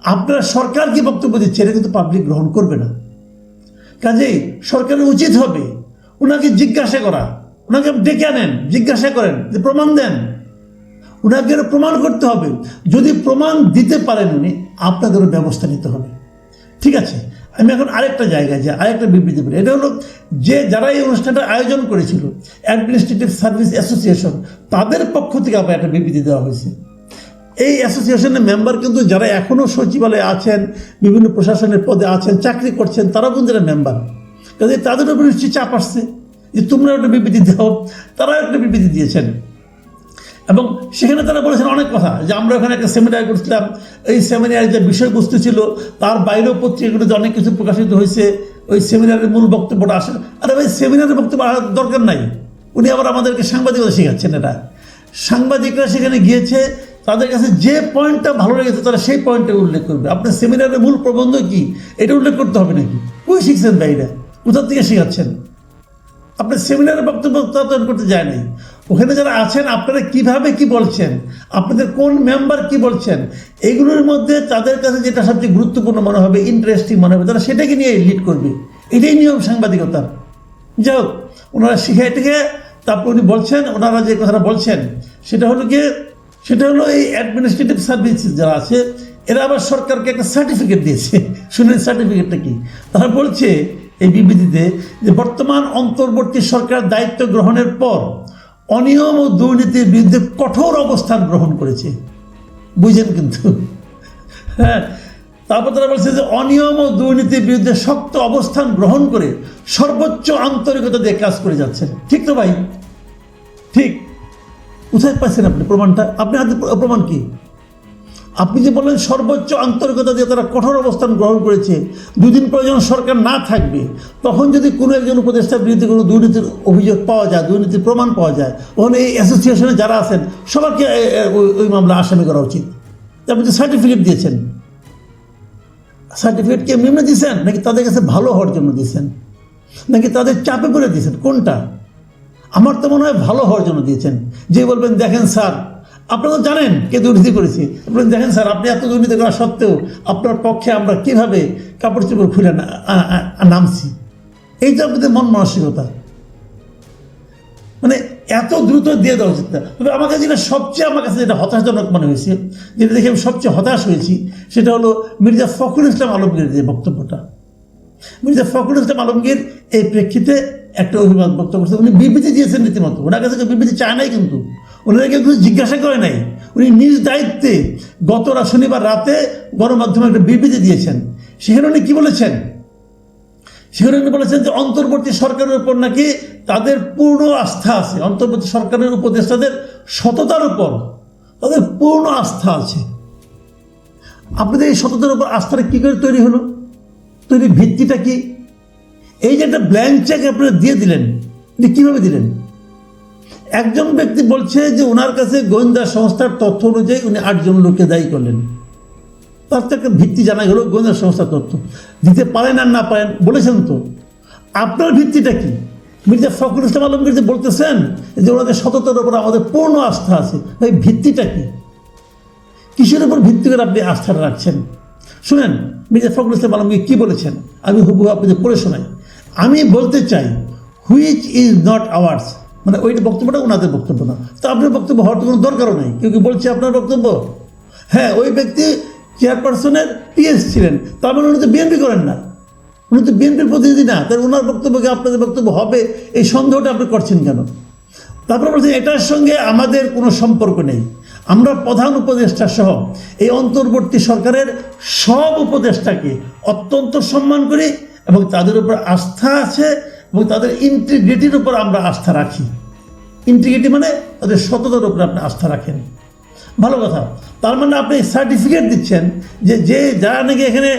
আপনারা সরকার কি বক্তব্য দিচ্ছে এটা কিন্তু পাবলিক গ্রহণ করবে না। কাজেই সরকারের উচিত হবে ওনাকে জিজ্ঞাসা করা, ওনাকে ডেকে আনেন, জিজ্ঞাসা করেন যে প্রমাণ দেন, ওনাকে প্রমাণ করতে হবে। যদি প্রমাণ দিতে পারেন উনি, আপনাদেরও ব্যবস্থা নিতে হবে। ঠিক আছে, আমি এখন আরেকটা জায়গায় যাই, আরেকটা বিবৃতি বলি। এটা হলো যে যারা এই অনুষ্ঠানটা আয়োজন করেছিল অ্যাডমিনিস্ট্রেটিভ সার্ভিস অ্যাসোসিয়েশন, তাদের পক্ষ থেকে আবার একটা বিবৃতি দেওয়া হয়েছে। এই অ্যাসোসিয়েশনের মেম্বার কিন্তু যারা এখনও সচিবালয়ে আছেন, বিভিন্ন প্রশাসনের পদে আছেন, চাকরি করছেন, তারাও কিন্তু এরা মেম্বার। কাজে তাদের উপর নিশ্চয়ই চাপ আসছে যে তোমরা একটা বিবৃতি দাও। তারা একটা বিবৃতি দিয়েছেন এবং সেখানে তারা বলেছেন অনেক কথা, যে আমরা ওখানে একটা সেমিনার করছিলাম, এই সেমিনারের যে বিষয়বস্তু ছিল তার বাইরেও পত্রিকাগুলোতে অনেক কিছু প্রকাশিত হয়েছে, ওই সেমিনারের মূল বক্তব্যটা আসে। আরে ভাই, সেমিনারের বক্তব্য আসার দরকার নাই। উনি আবার আমাদেরকে সাংবাদিকতা শেখাচ্ছেন। এটা সাংবাদিকরা সেখানে গিয়েছে, তাদের কাছে যে পয়েন্টটা ভালো লেগেছে তারা সেই পয়েন্টটা উল্লেখ করবে। আপনার সেমিনারের মূল প্রবন্ধ কি এটা উল্লেখ করতে হবে নাকি? কই শিখছেন ভাইরা? কোথা থেকে শেখাচ্ছেন? আপনার সেমিনারের বক্তব্য তত্ত্বায়ন করতে যায় নাই। ওখানে যারা আছেন আপনারা কিভাবে কি বলছেন, আপনাদের কোন মেম্বার কি বলছেন, এগুলোর মধ্যে তাদের কাছে যেটা সবচেয়ে গুরুত্বপূর্ণ মনে হবে, ইন্টারেস্টিং মনে হবে, তারা সেটাকে নিয়ে লিড করবে। এটাই নিয়ম সাংবাদিকতার। যাই হোক, ওনারা শিখে টেখে তারপর উনি বলছেন, ওনারা যে কথাটা বলছেন সেটা হলো এই অ্যাডমিনিস্ট্রেটিভ সার্ভিস যারা আছে এরা আবার সরকারকে একটা সার্টিফিকেট দিয়েছে। শুনেন সার্টিফিকেটটা কি? তারা বলছে এই বিবৃতিতে যে বর্তমান অন্তর্বর্তী সরকার দায়িত্ব গ্রহণের পর অনিয়ম ও দুর্নীতির বিরুদ্ধে কঠোর অবস্থান গ্রহণ করেছে। বুঝেন কিন্তু? হ্যাঁ, তারপর তারা বলছে যে অনিয়ম ও দুর্নীতির বিরুদ্ধে শক্ত অবস্থান গ্রহণ করে সর্বোচ্চ আন্তরিকতা দিয়ে কাজ করে যাচ্ছেন। ঠিক তো ভাই? ঠিক। কোথায় পাচ্ছেন আপনি প্রমাণটা? আপনি হাতে প্রমাণ কি? আপনি যে বললেন সর্বোচ্চ আন্তরিকতা দিয়ে তারা কঠোর অবস্থান গ্রহণ করেছে, দুদিন পরে যখন সরকার না থাকবে তখন যদি কোনো একজন উপদেষ্টার বিরুদ্ধে কোনো দুর্নীতির অভিযোগ পাওয়া যায়, দুর্নীতির প্রমাণ পাওয়া যায়, তখন এই অ্যাসোসিয়েশনে যারা আছেন সবাইকে ওই মামলা আসামি করা উচিত। আপনি যে সার্টিফিকেট দিয়েছেন, সার্টিফিকেট কি এমনি দিয়েছেন নাকি তাদের কাছে ভালো হওয়ার জন্য দিয়েছেন, নাকি তাদের চাপে পড়ে দিয়েছেন? কোনটা? আমার তো মনে হয় ভালো হওয়ার জন্য দিয়েছেন। যে বলবেন দেখেন স্যার, আপনারা তো জানেন কে দুর্নীতি করেছে, আপনারা দেখেন স্যার, আপনি এত দুর্নীতি করা সত্ত্বেও আপনার পক্ষে আমরা কীভাবে কাপড় চোপড় খুলে নামছি। এই তো আপনাদের মন মানসিকতা, মানে এত দ্রুত দিয়ে দেওয়া উচিত না। তবে আমার কাছে আমার কাছে যেটা হতাশাজনক মনে হয়েছে, যেটা দেখে আমি সবচেয়ে হতাশ হয়েছি, সেটা হলো মির্জা ফখরুল ইসলাম আলমগীরের যে বক্তব্যটা। মির্জা ফখরুল ইসলাম আলমগীর এই প্রেক্ষিতে একটা অভিমত বক্তব্য করছেন। উনি বিবৃতি দিয়েছেন রীতিমতো, ওনার কাছে বিবৃতি চায় নাই, কিন্তু ওনারা কেউ কিছু জিজ্ঞাসা করে নাই। উনি নিজ দায়িত্বে গত শনিবার রাতে গণমাধ্যমে একটা বিবৃতি দিয়েছেন। সেখানে উনি কী বলেছেন? সেখানে উনি বলেছেন যে অন্তর্বর্তী সরকারের উপর নাকি তাদের পূর্ণ আস্থা আছে, অন্তর্বর্তী সরকারের উপদেষ্টাদের সততার উপর তাদের পূর্ণ আস্থা আছে। আপনাদের এই সততার উপর আস্থাটা কী করে তৈরি হলো? তৈরি ভিত্তিটা কি? এই যে একটা ব্ল্যাঙ্ক চেক আপনারা দিয়ে দিলেন, এটা কীভাবে দিলেন? একজন ব্যক্তি বলছে যে ওনার কাছে গোয়েন্দা সংস্থার তথ্য অনুযায়ী উনি 8 জন লোককে দায়ী করলেন। তার তো একটা ভিত্তি জানা গেল, গোয়েন্দা সংস্থার তথ্য দিতে পারেন আর না পারেন বলেছেন তো। আপনার ভিত্তিটা কি? মির্জা ফখরুল ইসলাম আলমগীর যে বলতেছেন যে ওনাদের সততার উপর আমাদের পূর্ণ আস্থা আছে, ভাই ভিত্তিটা কি? কিসের উপর ভিত্তি করে আপনি আস্থাটা রাখছেন? শুনেন মির্জা ফখরুল ইসলাম আলমগীর কী বলেছেন, আমি হুবহু আপনাদের পড়ে শোনাই। আমি বলতে চাই হুইচ ইজ নট আওয়ার্স, মানে ওইটা বক্তব্যটা ওনাদের বক্তব্য না, তো আপনার বক্তব্য হওয়ার তো কোনো দরকারও নেই। কেউ কি বলছে আপনার বক্তব্য? হ্যাঁ, ওই ব্যক্তি চেয়ারপারসনের পিএস ছিলেন, তার মানে উনি তো বিএনপি করেন না, উনি তো বিএনপির প্রতিনিধি না, তাই ওনার বক্তব্যকে আপনাদের বক্তব্য হবে এই সন্দেহটা আপনি করছেন কেন? তারপরে বলছেন এটার সঙ্গে আমাদের কোনো সম্পর্ক নেই, আমরা প্রধান উপদেষ্টা সহ এই অন্তর্বর্তী সরকারের সব উপদেষ্টাকে অত্যন্ত সম্মান করি এবং তাদের উপর আস্থা আছে এবং তাদের ইন্টিগ্রিটির উপর আমরা আস্থা রাখি। ইন্টিগ্রিটি মানে তাদের সততার উপর আপনি আস্থা রাখেন। ভালো কথা। তার মানে আপনি সার্টিফিকেট দিচ্ছেন যে যারা নাকি এখানে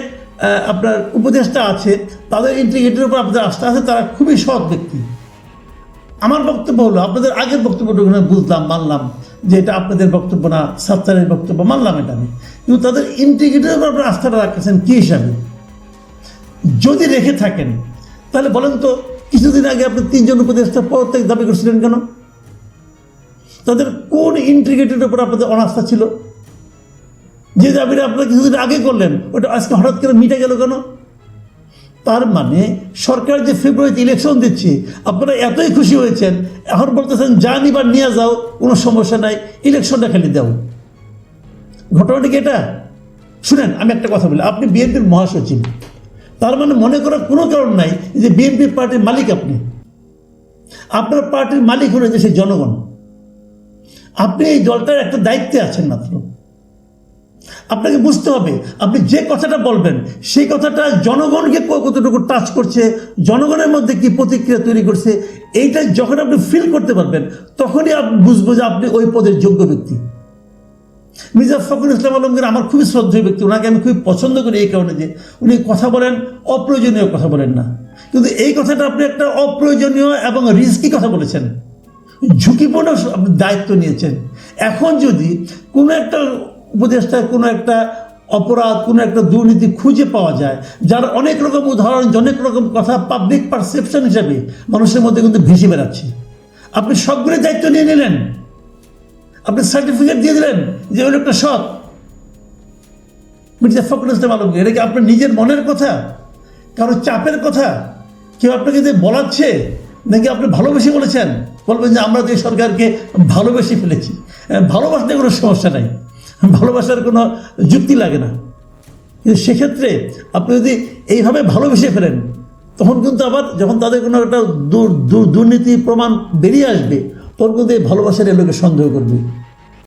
আপনার উপদেষ্টা আছে তাদের ইন্টিগ্রিটির উপর আপনাদের আস্থা আছে, তারা খুবই সৎ ব্যক্তি। আমার বক্তব্য হলো, আপনাদের আগের বক্তব্যটা বুঝলাম, মানলাম যে এটা আপনাদের বক্তব্য না, সাত্তারের বক্তব্য, মানলাম এটা আমি, কিন্তু তাদের ইন্টিগ্রিটির উপর আপনার আস্থাটা রাখছেন কী হিসাবে? যদি রেখে থাকেন তাহলে বলেন তো কিছুদিন আগে আপনি 3 জন উপদেষ্টা পদত্যাগ দাবি করছিলেন কেন? তাদের কোন ইন্টিগ্রিটির উপর আপনাদের অনাস্থা ছিল? যে দাবিটা আপনারা কিছুদিন আগে করলেন ওটা আজকে হঠাৎ করে মিটে গেল কেন? তার মানে সরকার যে ফেব্রুয়ারিতে ইলেকশন দিচ্ছে আপনারা এতই খুশি হয়েছেন, এখন বলতেছেন যা নিবার নিয়ে যাও, কোনো সমস্যা নাই, ইলেকশনটা খালি দাও। ঘটনাটা কি এটা? শুনেন, আমি একটা কথা বলি, আপনি বিএনপির মহাসচিব, তার মানে মনে করার কোনো কারণ নাই যে বিএনপি পার্টির মালিক আপনি। আপনার পার্টির মালিক হলো দেশের জনগণ। আপনি এই দলটার একটা দায়িত্বে আছেন মাত্র। আপনাকে বুঝতে হবে আপনি যে কথাটা বলবেন সেই কথাটা জনগণকে কতটুকু টাচ করছে, জনগণের মধ্যে কি প্রতিক্রিয়া তৈরি করছে, এইটা যখন আপনি ফিল করতে পারবেন তখনই আপনি বুঝবো যে আপনি ওই পদের যোগ্য ব্যক্তি। মির্জা ফখরুল ইসলাম আলমগীর আমার খুবই শ্রদ্ধেয় ব্যক্তি, ওনাকে আমি খুবই পছন্দ করি এই কারণে যে উনি কথা বলেন, অপ্রয়োজনীয় কথা বলেন না। কিন্তু এই কথাটা আপনি একটা অপ্রয়োজনীয় এবং রিস্কি কথা বলেছেন, ঝুঁকিপূর্ণ আপনি দায়িত্ব নিয়েছেন। এখন যদি কোনো একটা উপদেষ্টার কোনো একটা অপরাধ, কোনো একটা দুর্নীতি খুঁজে পাওয়া যায়, যার অনেক রকম উদাহরণ, অনেক রকম কথা পাবলিক পারসেপশন হিসাবে মানুষের মধ্যে কিন্তু ভেসে বেড়াচ্ছে, আপনি সবগুলো দায়িত্ব নিয়ে নিলেন, আপনি সার্টিফিকেট দিয়ে দিলেন যে ওই লোকটা সৎ। মির্জা ফখরুল ইসলাম আলমগীর, এটা কি আপনার নিজের মনের কথা, কারো চাপের কথা, কেউ আপনাকে যে বলাচ্ছে, নাকি আপনি ভালোবেসে বলেছেন? বলবেন যে আমরা তো এই সরকারকে ভালোবেসে ফেলেছি। ভালোবাসতে কোনো সমস্যা নাই, ভালোবাসার কোনো যুক্তি লাগে না। কিন্তু সেক্ষেত্রে আপনি যদি এইভাবে ভালোবেসে ফেলেন তখন কিন্তু আবার যখন তাদের কোনো একটা দুর্নীতি প্রমাণ বেরিয়ে আসবে তখন কিন্তু এই ভালোবাসার এর লোকে সন্দেহ করবে।